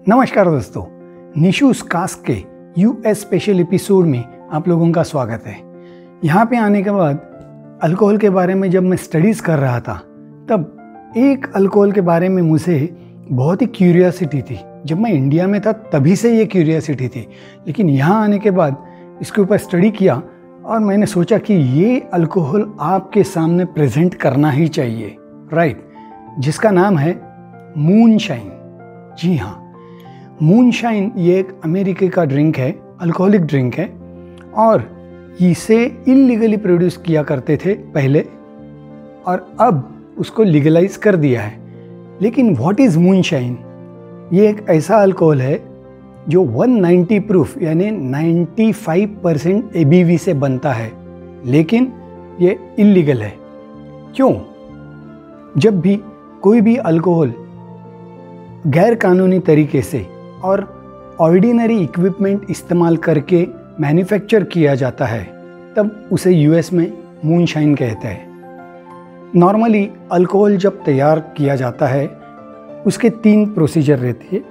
नमस्कार दोस्तों, निशूस कास्ट के यूएस स्पेशल एपिसोड में आप लोगों का स्वागत है। यहाँ पे आने के बाद अल्कोहल के बारे में जब मैं स्टडीज़ कर रहा था तब एक अल्कोहल के बारे में मुझे बहुत ही क्यूरियोसिटी थी। जब मैं इंडिया में था तभी से ये क्यूरियोसिटी थी, लेकिन यहाँ आने के बाद इसके ऊपर स्टडी किया और मैंने सोचा कि ये अल्कोहल आपके सामने प्रेजेंट करना ही चाहिए, राइट, जिसका नाम है मूनशाइन। जी हाँ, मूनशाइन ये एक अमेरिका का ड्रिंक है, अल्कोहलिक ड्रिंक है और इसे इल्लीगली प्रोड्यूस किया करते थे पहले और अब उसको लीगलाइज कर दिया है। लेकिन व्हाट इज़ मूनशाइन? ये एक ऐसा अल्कोहल है जो 190 प्रूफ यानी 95% ABV से बनता है, लेकिन ये इल्लीगल है। क्यों? जब भी कोई भी अल्कोहल गैर कानूनी तरीके से और ऑर्डिनरी इक्विपमेंट इस्तेमाल करके मैन्युफैक्चर किया जाता है तब उसे यूएस में मूनशाइन कहते हैं। नॉर्मली अल्कोहल जब तैयार किया जाता है उसके 3 प्रोसीजर रहती है।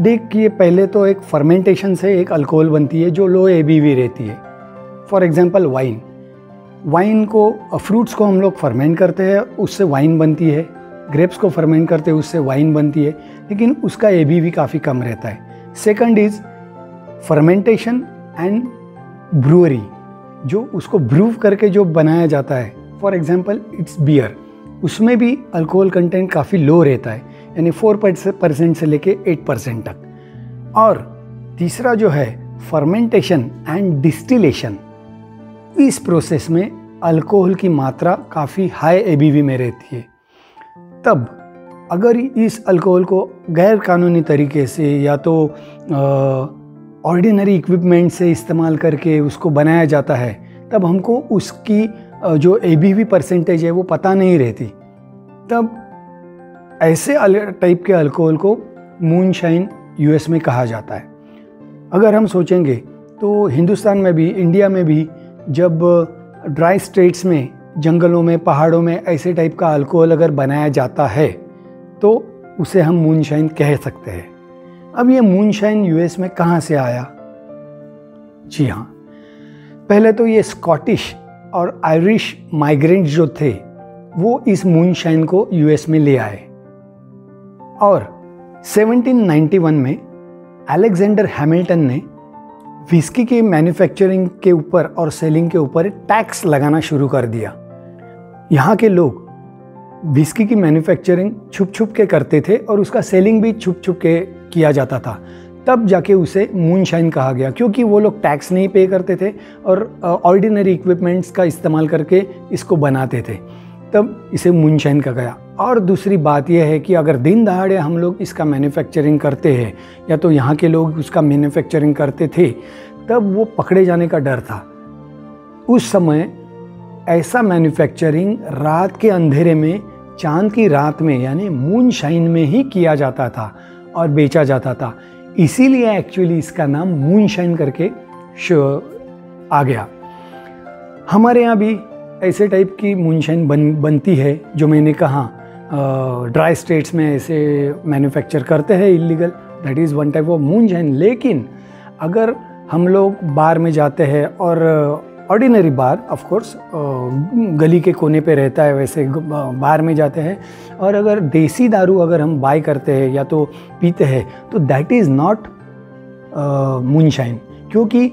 देखिए, पहले तो एक फर्मेंटेशन से एक अल्कोहल बनती है जो लो ABV रहती है। फॉर एग्जांपल वाइन को फ्रूट्स को हम लोग फर्मेंट करते हैं, उससे वाइन बनती है। ग्रेप्स को फर्मेंट करते हैं, उससे वाइन बनती है, लेकिन उसका ABV काफ़ी कम रहता है। Second is fermentation and brewery, जो उसको ब्रू करके जो बनाया जाता है। फॉर एग्जांपल इट्स बियर, उसमें भी अल्कोहल कंटेंट काफ़ी लो रहता है, यानी 4% से लेके 8% तक। और तीसरा जो है फर्मेंटेशन एंड डिस्टिलेशन, इस प्रोसेस में अल्कोहल की मात्रा काफ़ी हाई ABV में रहती है। तब अगर इस अल्कोहल को गैर कानूनी तरीके से या तो ऑर्डिनरी इक्विपमेंट से इस्तेमाल करके उसको बनाया जाता है, तब हमको उसकी जो ABV परसेंटेज है वो पता नहीं रहती। तब ऐसे टाइप के अल्कोहल को मूनशाइन यूएस में कहा जाता है। अगर हम सोचेंगे तो हिंदुस्तान में भी, इंडिया में भी, जब ड्राई स्टेट्स में, जंगलों में, पहाड़ों में ऐसे टाइप का अल्कोहल अगर बनाया जाता है तो उसे हम मूनशाइन कह सकते हैं। अब ये मूनशाइन यूएस में कहाँ से आया? जी हाँ, पहले तो ये स्कॉटिश और आयरिश माइग्रेंट्स जो थे वो इस मूनशाइन को यूएस में ले आए और 1791 में अलेक्जेंडर हैमिल्टन ने विस्की के मैन्युफैक्चरिंग के ऊपर और सेलिंग के ऊपर टैक्स लगाना शुरू कर दिया। यहाँ के लोग विस्की की मैन्युफैक्चरिंग छुप छुप के करते थे और उसका सेलिंग भी छुप छुप के किया जाता था। तब जाके उसे मूनशाइन कहा गया, क्योंकि वो लोग टैक्स नहीं पे करते थे और ऑर्डिनरी इक्विपमेंट्स का इस्तेमाल करके इसको बनाते थे, तब इसे मूनशाइन कहा गया। और दूसरी बात यह है कि अगर दिन दहाड़े हम लोग इसका मैन्युफैक्चरिंग करते हैं या तो यहाँ के लोग उसका मैन्युफैक्चरिंग करते थे, तब वो पकड़े जाने का डर था। उस समय ऐसा मैन्युफैक्चरिंग रात के अंधेरे में, चांद की रात में, यानी मूनशाइन में ही किया जाता था और बेचा जाता था। इसीलिए एक्चुअली इसका नाम मूनशाइन करके आ गया। हमारे यहाँ भी ऐसे टाइप की मूनशाइन बनती है, जो मैंने कहा ड्राई स्टेट्स में ऐसे मैन्युफैक्चर करते हैं illegal, that is one type of moonshine. लेकिन अगर हम लोग बार में जाते हैं और ऑर्डिनरी बार, ऑफ कोर्स गली के कोने पे रहता है, वैसे बार में जाते हैं और अगर देसी दारू अगर हम बाय करते हैं या तो पीते हैं तो दैट इज़ नॉट मूनशाइन, क्योंकि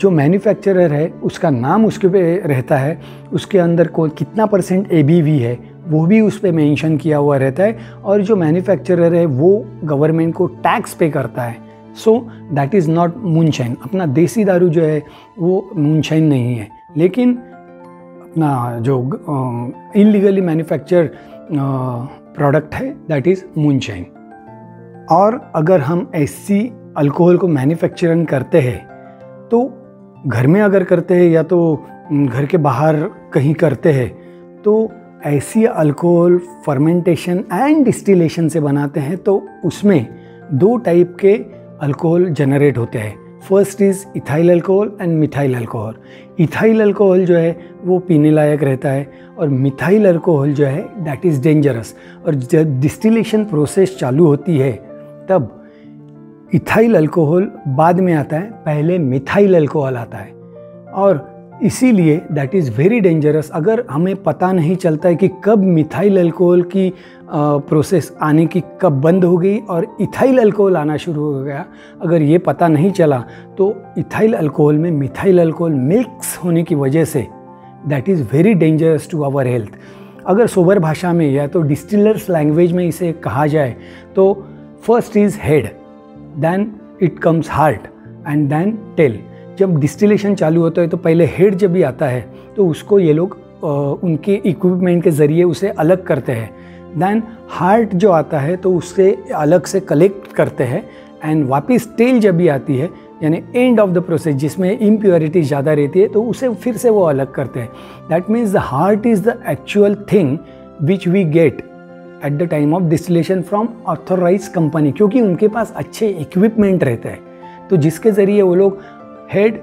जो मैन्युफैक्चरर है उसका नाम उसके पे रहता है, उसके अंदर कितना % ABV है वो भी उस पर मेंशन किया हुआ रहता है और जो मैन्युफैक्चरर है वो गवर्नमेंट को टैक्स पे करता है। So that is not moonshine. अपना देसी दारू जो है वो मूनशाइन नहीं है, लेकिन अपना जो इलीगली मैन्युफैक्चर प्रोडक्ट है दैट इज़ मूनशाइन। और अगर हम ऐसी अल्कोहल को मैन्युफैक्चरिंग करते हैं तो घर में अगर करते हैं या तो घर के बाहर कहीं करते हैं तो ऐसी अल्कोहल फर्मेंटेशन एंड डिस्टिलेशन से बनाते हैं तो उसमें 2 टाइप के अल्कोहल जनरेट होते हैं। First is ethyl alcohol and methyl alcohol. Ethyl alcohol जो है वो पीने लायक रहता है और मिथाइल अल्कोहल जो है दैट इज़ डेंजरस। और जब डिस्टिलेशन प्रोसेस चालू होती है तब इथाइल अल्कोहल बाद में आता है, पहले मिथाइल अल्कोहल आता है। और इसीलिए दैट इज़ वेरी डेंजरस। अगर हमें पता नहीं चलता है कि कब मिथाइल अल्कोहल की प्रोसेस आने की कब बंद हो गई और इथाइल अल्कोहल आना शुरू हो गया, अगर ये पता नहीं चला तो इथाइल अल्कोहल में मिथाइल अल्कोहल मिक्स होने की वजह से that is very dangerous to our health. अगर सोबर भाषा में या तो डिस्टिलर्स लैंग्वेज में इसे कहा जाए तो first is head, then it comes heart and then tail. जब डिस्टिलेशन चालू होता है तो पहले हेड जब भी आता है तो उसको ये लोग उनके इक्विपमेंट के ज़रिए उसे अलग करते हैं। देन हार्ट जो आता है तो उससे अलग से कलेक्ट करते हैं एंड वापस टेल जब भी आती है यानी एंड ऑफ द प्रोसेस जिसमें इम्प्योरिटी ज़्यादा रहती है तो उसे फिर से वो अलग करते हैं। That means the heart is the actual thing which we get at the time of distillation from authorise company, क्योंकि उनके पास अच्छे इक्विपमेंट रहते हैं तो जिसके ज़रिए वो लोग हेड,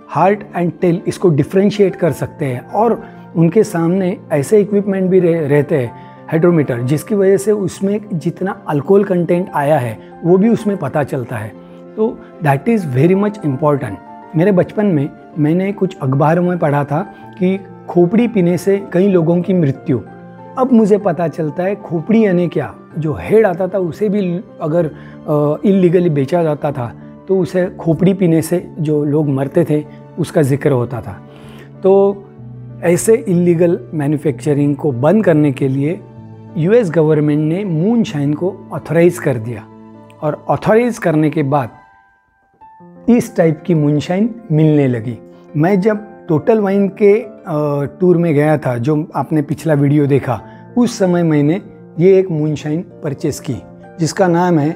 हार्ट एंड टेल इसको डिफ्रेंशिएट कर सकते हैं। और उनके सामने ऐसे इक्विपमेंट भी रहते हैं, हाइड्रोमीटर, जिसकी वजह से उसमें जितना अल्कोहल कंटेंट आया है वो भी उसमें पता चलता है। तो that is very much important. मेरे बचपन में मैंने कुछ अखबारों में पढ़ा था कि खोपड़ी पीने से कई लोगों की मृत्यु। अब मुझे पता चलता है खोपड़ी यानी क्या, जो हेड आता था उसे भी अगर इल्लीगली बेचा जाता था तो उसे खोपड़ी पीने से जो लोग मरते थे उसका जिक्र होता था। तो ऐसे इल्लीगल मैन्युफैक्चरिंग को बंद करने के लिए यूएस गवर्नमेंट ने मूनशाइन को ऑथराइज़ कर दिया और ऑथराइज़ करने के बाद इस टाइप की मूनशाइन मिलने लगी। मैं जब टोटल वाइन के टूर में गया था, जो आपने पिछला वीडियो देखा, उस समय मैंने ये एक मूनशाइन परचेस की जिसका नाम है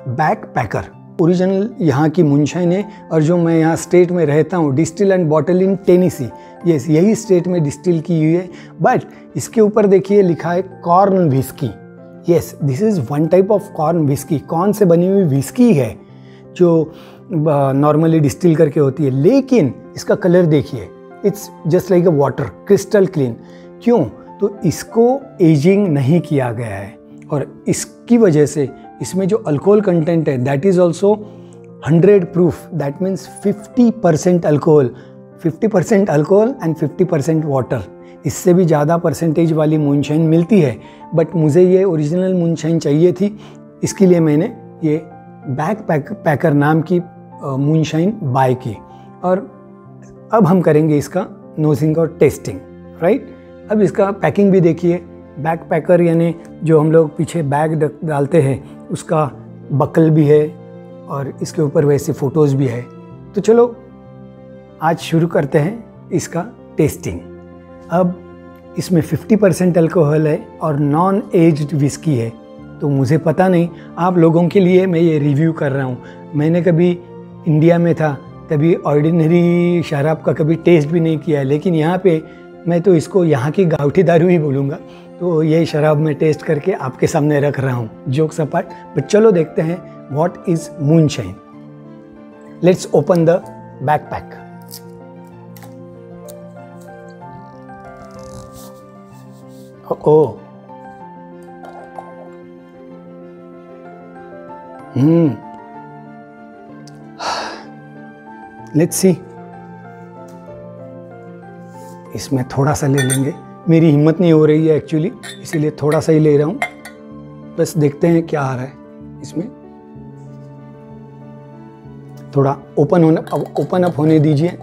बैकपैकर। ओरिजिनल यहाँ की मूनशाइन है और जो मैं यहाँ स्टेट में रहता हूँ, distil and bottle in Tennessee, yes यही स्टेट में डिस्टिल की हुई है। बट इसके ऊपर देखिए लिखा है corn whisky. Yes, this is one type of corn whisky. Corn से बनी हुई विस्की है जो नॉर्मली डिस्टिल करके होती है, लेकिन इसका कलर देखिए, it's just like a water, crystal clean. क्यों? तो इसको एजिंग नहीं किया गया है और इसकी वजह से इसमें जो अल्कोहल कंटेंट है that is also 100 proof. That means 50% alcohol, 50% alcohol and 50% water. इससे भी ज़्यादा परसेंटेज वाली मूनशाइन मिलती है, बट मुझे ये ओरिजिनल मूनशाइन चाहिए थी, इसके लिए मैंने ये बैकपैकर नाम की मूनशाइन बाय की। और अब हम करेंगे इसका नोजिंग और टेस्टिंग, राइट। अब इसका पैकिंग भी देखिए, बैकपैकर यानी जो हम लोग पीछे बैग डालते हैं उसका बकल भी है और इसके ऊपर वैसे फ़ोटोज़ भी है। तो चलो आज शुरू करते हैं इसका टेस्टिंग। अब इसमें 50% अल्कोहल है और नॉन एज्ड विस्की है, तो मुझे पता नहीं, आप लोगों के लिए मैं ये रिव्यू कर रहा हूँ। मैंने कभी इंडिया में था तभी ऑर्डिनरी शराब का कभी टेस्ट भी नहीं किया है, लेकिन यहाँ पे मैं तो इसको यहाँ की गाँवठी दारू ही बोलूँगा। तो ये शराब मैं टेस्ट करके आपके सामने रख रहा हूँ, जोक्स अपार्ट। बट चलो देखते हैं what is moonshine. Let's open the backpack. Oh, let's see. इसमें थोड़ा सा ले लेंगे, मेरी हिम्मत नहीं हो रही है एक्चुअली, इसीलिए थोड़ा सा ही ले रहा हूँ। बस देखते हैं क्या आ रहा है इसमें। थोड़ा ओपन अप होने दीजिए।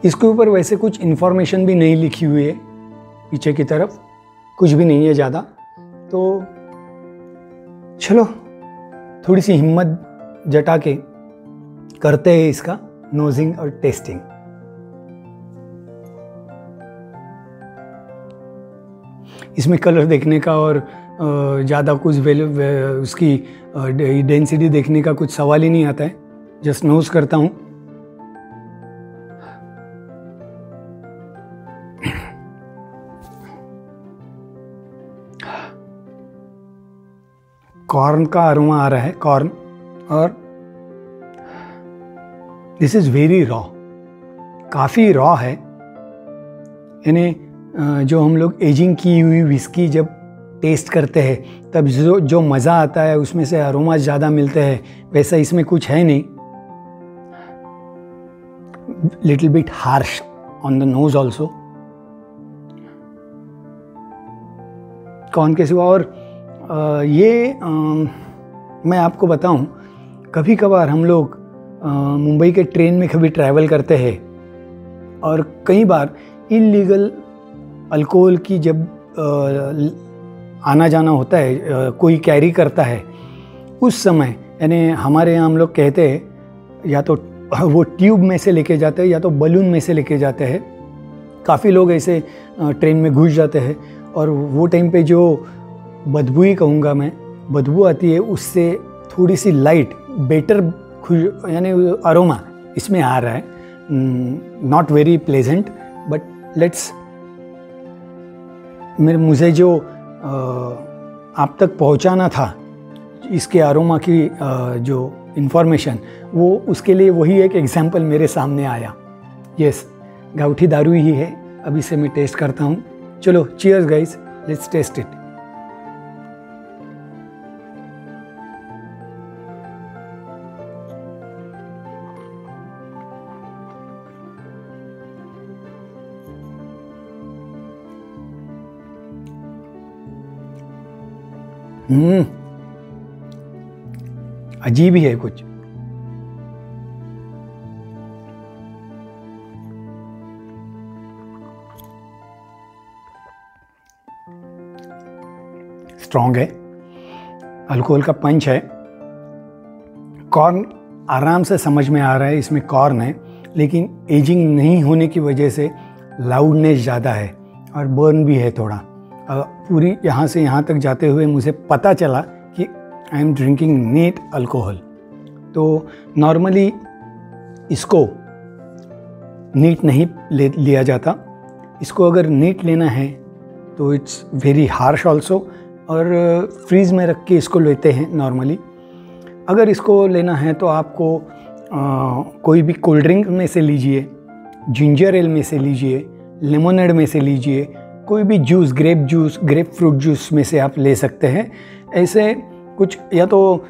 इसके ऊपर वैसे कुछ इन्फॉर्मेशन भी नहीं लिखी हुई है, पीछे की तरफ कुछ भी नहीं है ज़्यादा। तो चलो थोड़ी सी हिम्मत जटा के करते हैं इसका नोजिंग और टेस्टिंग। इसमें कलर देखने का और ज़्यादा कुछ उसकी डेंसिटी देखने का कुछ सवाल ही नहीं आता है। जस्ट नोज करता हूँ। कॉर्न का अरोमा आ रहा है, कॉर्न। और दिस इज़ वेरी रॉ, काफ़ी रॉ है। यानी जो हम लोग एजिंग की हुई विस्की जब टेस्ट करते हैं तब जो मज़ा आता है उसमें से अरोमा ज़्यादा मिलते हैं, वैसा इसमें कुछ है नहीं। Little bit harsh on the nose also. कौन के सिवा और मैं आपको बताऊं, कभी कभार हम लोग मुंबई के ट्रेन में कभी ट्रैवल करते हैं और कई बार इल्लीगल अल्कोहल की जब आना जाना होता है, कोई कैरी करता है, उस समय यानी हमारे यहाँ हम लोग कहते हैं या तो वो ट्यूब में से लेके जाते हैं या तो बलून में से लेके जाते हैं। काफ़ी लोग ऐसे ट्रेन में घुस जाते हैं और वो टाइम पे जो बदबू ही कहूँगा मैं, बदबू आती है, उससे थोड़ी सी लाइट बेटर यानी अरोमा इसमें आ रहा है। Not very pleasant but let's, मुझे जो आप तक पहुंचाना था इसके अरोमा की जो इन्फॉर्मेशन, वो उसके लिए वही एक एग्जाम्पल मेरे सामने आया। यस, गाउठी दारू ही है। अभी से मैं टेस्ट करता हूँ। चलो cheers guys, let's test it. अजीब ही है कुछ। स्ट्रॉन्ग है, अल्कोहल का पंच है। कॉर्न आराम से समझ में आ रहा है, इसमें कॉर्न है, लेकिन एजिंग नहीं होने की वजह से लाउडनेस ज़्यादा है और बर्न भी है थोड़ा। पूरी यहाँ से यहाँ तक जाते हुए मुझे पता चला कि I am drinking neat alcohol. तो नॉर्मली इसको नीट नहीं लिया जाता। इसको अगर नीट लेना है तो इट्स वेरी हार्श ऑल्सो, और फ्रीज़ में रख के इसको लेते हैं नॉर्मली। अगर इसको लेना है तो आपको कोई भी कोल्ड ड्रिंक में से लीजिए, जिंजर एल में से लीजिए, लेमोनेड में से लीजिए, कोई भी जूस, ग्रेप फ्रूट जूस में से आप ले सकते हैं। ऐसे कुछ, या तो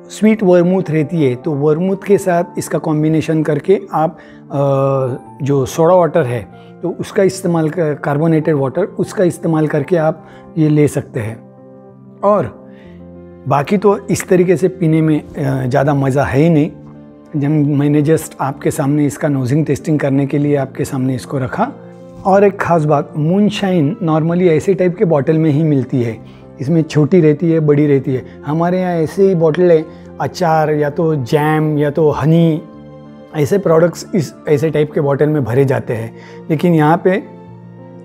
स्वीट वर्मूथ रहती है तो वर्मूथ के साथ इसका कॉम्बिनेशन करके आप जो सोडा वाटर है तो उसका इस्तेमाल, कार्बोनेटेड वाटर, उसका इस्तेमाल करके आप ये ले सकते हैं। और बाकी तो इस तरीके से पीने में ज़्यादा मज़ा है ही नहीं। जब मैंने जस्ट आपके सामने इसका नोजिंग टेस्टिंग करने के लिए आपके सामने इसको रखा। और एक ख़ास बात, मूनशाइन नॉर्मली ऐसे टाइप के बॉटल में ही मिलती है। इसमें छोटी रहती है, बड़ी रहती है। हमारे यहाँ ऐसे ही बॉटलें अचार या तो जैम या तो हनी, ऐसे प्रोडक्ट्स इस ऐसे टाइप के बॉटल में भरे जाते हैं, लेकिन यहाँ पे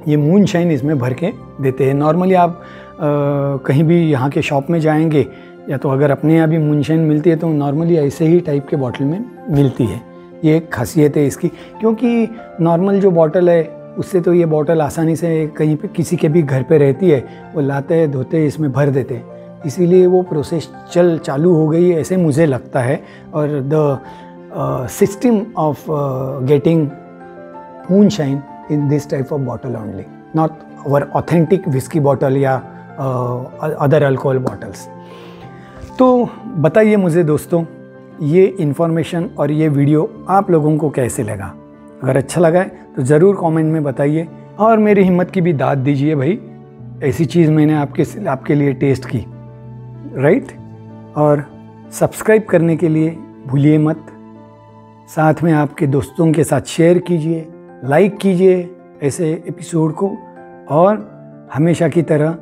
ये मूनशाइन इसमें भर के देते हैं। नॉर्मली आप कहीं भी यहाँ के शॉप में जाएंगे या तो अगर अपने यहाँ भी मूनशाइन मिलती है तो नॉर्मली ऐसे ही टाइप के बॉटल में मिलती है। ये एक खासियत है इसकी, क्योंकि नॉर्मल जो बॉटल है उससे तो ये बॉटल आसानी से कहीं पे किसी के भी घर पे रहती है, वो लाते धोते इसमें भर देते, इसीलिए वो प्रोसेस चालू हो गई है ऐसे मुझे लगता है। और the system of getting moonshine in this type of bottle only, not our authentic whisky bottle या अदर अल्कोहल बॉटल्स। तो बताइए मुझे दोस्तों, ये इन्फॉर्मेशन और ये वीडियो आप लोगों को कैसे लगा? अगर अच्छा लगा है तो ज़रूर कमेंट में बताइए और मेरी हिम्मत की भी दाद दीजिए भाई, ऐसी चीज़ मैंने आपके लिए टेस्ट की, राइट? और सब्सक्राइब करने के लिए भूलिए मत। साथ में आपके दोस्तों के साथ शेयर कीजिए, लाइक कीजिए ऐसे एपिसोड को। और हमेशा की तरह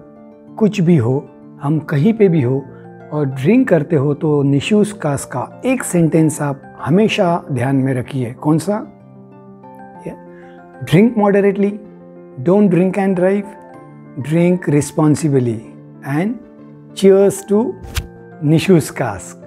कुछ भी हो, हम कहीं पे भी हो और ड्रिंक करते हो तो निशूस कास का एक सेंटेंस आप हमेशा ध्यान में रखिए। कौन सा? Drink moderately, don't drink and drive, drink responsibly, and cheers to Nishu's cask.